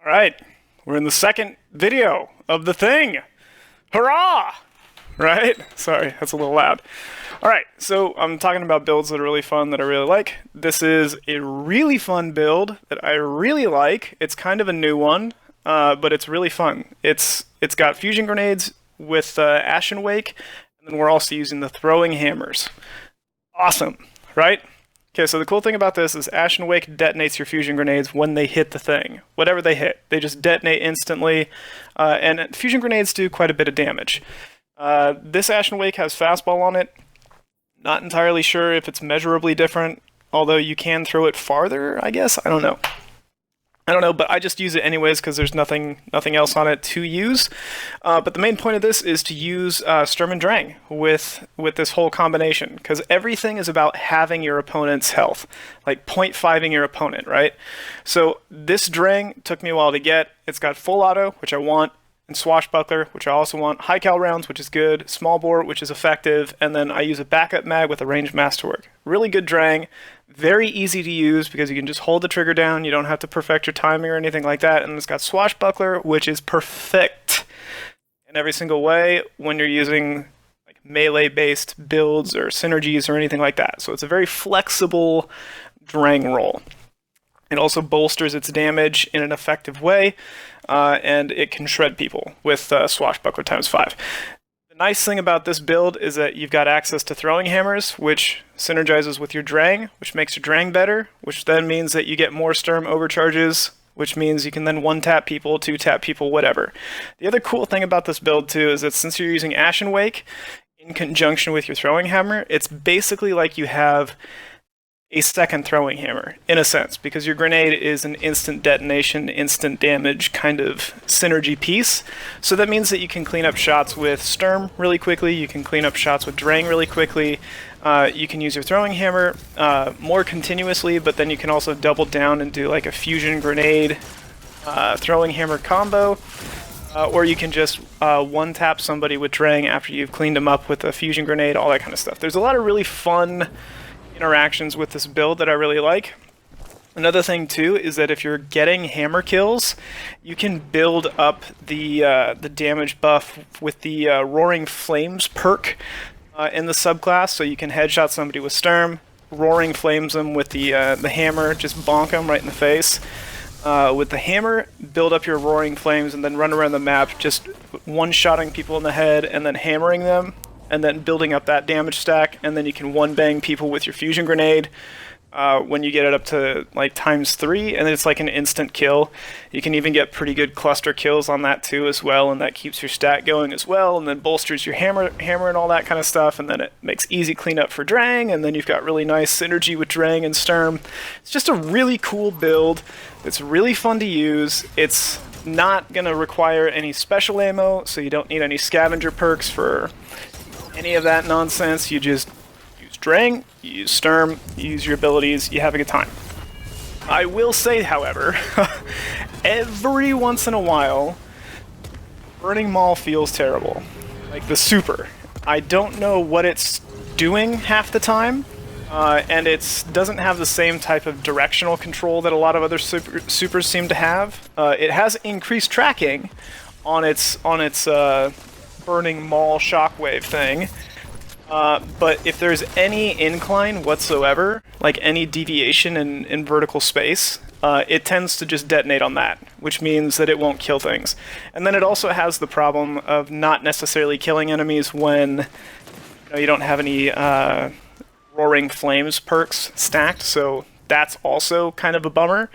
Alright, we're in the second video of the thing. Hurrah! Right? Sorry, that's a little loud. Alright, so I'm talking about builds that are really fun that I really like. This is a really fun build that I really like. It's kind of a new one, but it's really fun. It's got fusion grenades with Ashen Wake, and then we're also using the throwing hammers. Awesome, right? Okay, so the cool thing about this is Ashen Wake detonates your fusion grenades when they hit the thing. Whatever they hit, they just detonate instantly, and fusion grenades do quite a bit of damage. This Ashen Wake has fastball on it. Not entirely sure if it's measurably different, although you can throw it farther, I guess? I don't know, but I just use it anyways because there's nothing else on it to use. But the main point of this is to use Sturm and Drang with this whole combination, because everything is about having your opponent's health, like 0.5ing your opponent, right? So this Drang took me a while to get. It's got full auto, which I want, and Swashbuckler, which I also want, high cal rounds, which is good, small bore, which is effective, and then I use a backup mag with a ranged masterwork. Really good Drang, very easy to use because you can just hold the trigger down, you don't have to perfect your timing or anything like that, and it's got Swashbuckler, which is perfect in every single way when you're using like melee-based builds or synergies or anything like that. So it's a very flexible Drang roll. It also bolsters its damage in an effective way, and it can shred people with Swashbuckler times 5. The nice thing about this build is that you've got access to throwing hammers, which synergizes with your Drang, which makes your Drang better, which then means that you get more Sturm overcharges, which means you can then 1-tap people, 2-tap people, whatever. The other cool thing about this build, too, is that since you're using Ashen Wake in conjunction with your throwing hammer, it's basically like you have a second throwing hammer, in a sense, because your grenade is an instant detonation, instant damage kind of synergy piece. So that means that you can clean up shots with Sturm really quickly, you can clean up shots with Drang really quickly, you can use your throwing hammer more continuously, but then you can also double down and do like a fusion grenade throwing hammer combo, or you can just 1-tap somebody with Drang after you've cleaned them up with a fusion grenade, all that kind of stuff. There's a lot of really fun interactions with this build that I really like. Another thing too is that if you're getting hammer kills, you can build up the damage buff with the Roaring Flames perk in the subclass, so you can headshot somebody with Sturm, Roaring Flames them with the hammer, just bonk them right in the face. With the hammer, build up your Roaring Flames and then run around the map, just one-shotting people in the head and then hammering them, and then building up that damage stack, and then you can one-bang people with your fusion grenade when you get it up to like times 3, and it's like an instant kill. You can even get pretty good cluster kills on that too as well, and that keeps your stat going as well, and then bolsters your hammer and all that kind of stuff, and then it makes easy cleanup for Drang, and then you've got really nice synergy with Drang and Sturm. It's just a really cool build. It's really fun to use. It's not going to require any special ammo, so you don't need any scavenger perks for any of that nonsense. You just use Drang, you use Sturm, you use your abilities, you have a good time. I will say, however, every once in a while, Burning Maul feels terrible. Like the super. I don't know what it's doing half the time, and it doesn't have the same type of directional control that a lot of other supers seem to have. It has increased tracking on its Burning Maul shockwave thing, but if there's any incline whatsoever, like any deviation in vertical space, it tends to just detonate on that, which means that it won't kill things. And then it also has the problem of not necessarily killing enemies when you don't have any Roaring Flames perks stacked, so that's also kind of a bummer.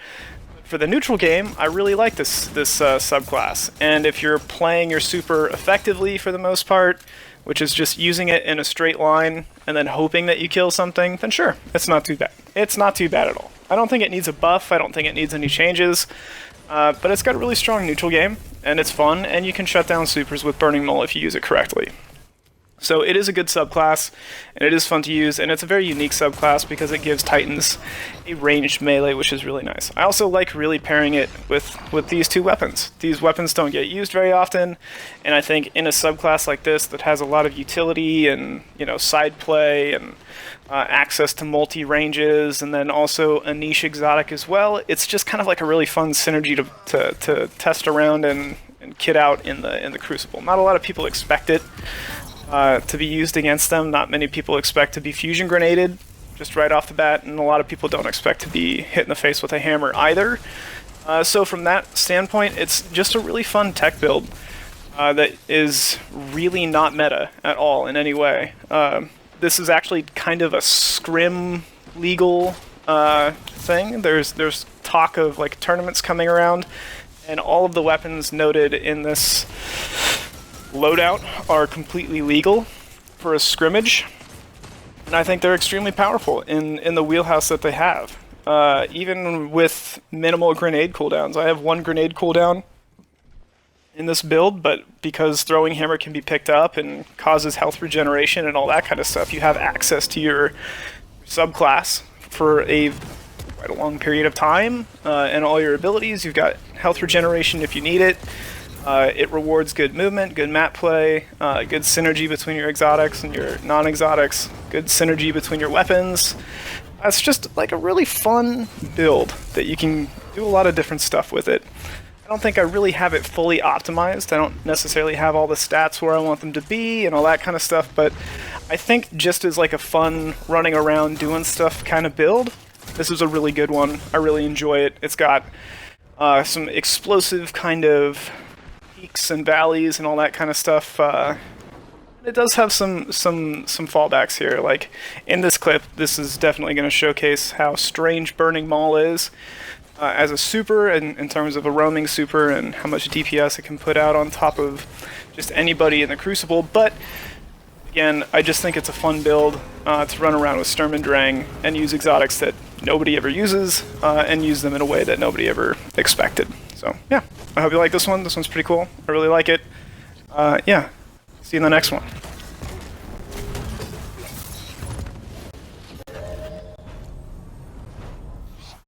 For the neutral game, I really like this subclass, and if you're playing your super effectively for the most part, which is just using it in a straight line and then hoping that you kill something, then sure, it's not too bad. It's not too bad at all. I don't think it needs a buff, I don't think it needs any changes, but it's got a really strong neutral game, and it's fun, and you can shut down supers with Burning Maul if you use it correctly. So it is a good subclass, and it is fun to use, and it's a very unique subclass because it gives Titans a ranged melee, which is really nice. I also like really pairing it with these two weapons. These weapons don't get used very often, and I think in a subclass like this that has a lot of utility and, you know, side play and access to multi-ranges, and then also a niche exotic as well, it's just kind of like a really fun synergy to test around and kit out in the Crucible. Not a lot of people expect it to be used against them. Not many people expect to be fusion grenaded just right off the bat, and a lot of people don't expect to be hit in the face with a hammer either. So from that standpoint, it's just a really fun tech build that is really not meta at all in any way. This is actually kind of a scrim legal thing. There's talk of like tournaments coming around, and all of the weapons noted in this loadout are completely legal for a scrimmage, and I think they're extremely powerful in the wheelhouse that they have. Even with minimal grenade cooldowns. I have 1 grenade cooldown in this build, but because throwing hammer can be picked up and causes health regeneration and all that kind of stuff, you have access to your subclass for quite a long period of time, and all your abilities. You've got health regeneration if you need it. It rewards good movement, good map play, good synergy between your exotics and your non-exotics, good synergy between your weapons. It's just like a really fun build that you can do a lot of different stuff with it. I don't think I really have it fully optimized. I don't necessarily have all the stats where I want them to be and all that kind of stuff, but I think just as like a fun running around doing stuff kind of build, this is a really good one. I really enjoy it. It's got some explosive kind of peaks and valleys and all that kind of stuff. It does have some fallbacks here. Like in this clip, this is definitely going to showcase how strange Burning Maul is as a super, in terms of a roaming super, and how much DPS it can put out on top of just anybody in the Crucible. But again, I just think it's a fun build to run around with Sturm and Drang and use exotics that nobody ever uses, and use them in a way that nobody ever expected. So yeah, I hope you like this one. This one's pretty cool. I really like it. Yeah, see you in the next one.